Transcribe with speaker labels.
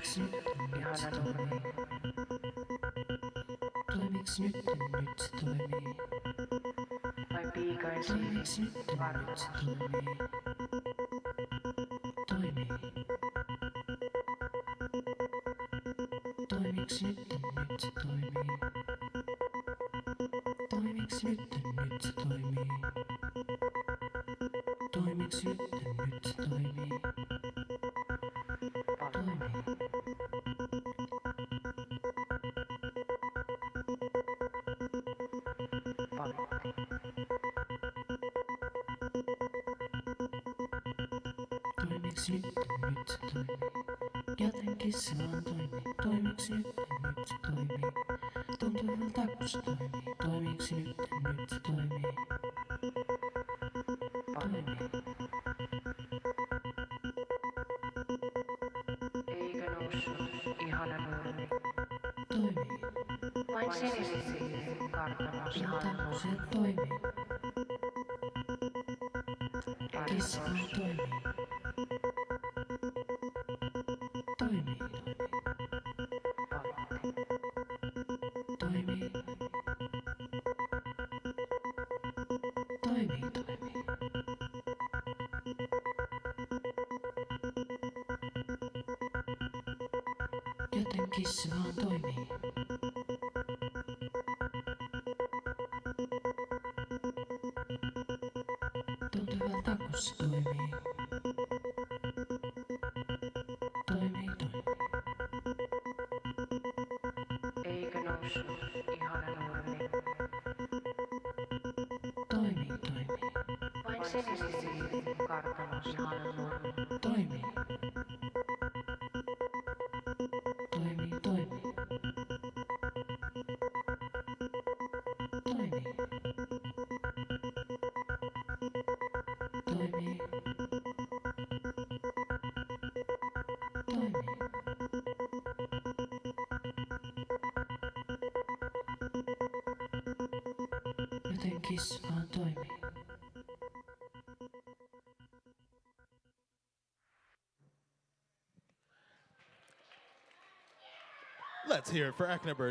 Speaker 1: noussut, ihana nurmi. Toimiks nyt se toimii? Vai piikain
Speaker 2: Toimiks
Speaker 1: silmin
Speaker 2: nyt se
Speaker 1: varmasti?
Speaker 2: toimii? Toimii. Toimiks nyt se toimii? Toimiks nyt se toimii? Toimiks nyt se toimii? Toimii. Toimiks nyt se toimii? Jotenkin se vaan toimii. Toimiks nyt se toimii? Tuntuvalta kun se toimii. Toimiks nyt se toimii? Toimii.
Speaker 1: Eikö noussut, ihana nurmi.
Speaker 2: Toimii.
Speaker 1: Vain sinisin silmin kartano ihana
Speaker 2: Ilta se
Speaker 1: nurmi.
Speaker 2: toimii. Kissa vaan toimii. Toimii. Toimii. Toimii. Toimii. Jotenkin se vaan toimii. Tuntuvalta kun se toimii. Toimii.
Speaker 1: Eikö noussut, ihana nurmi.
Speaker 2: Toimii.
Speaker 1: Vain sinisin silmin kartano ihana nurmi.
Speaker 2: Toimii. Toimii. Toimii. Toimii. Toimii. Jotenkin se vaan toimii.
Speaker 3: Let's hear it for act number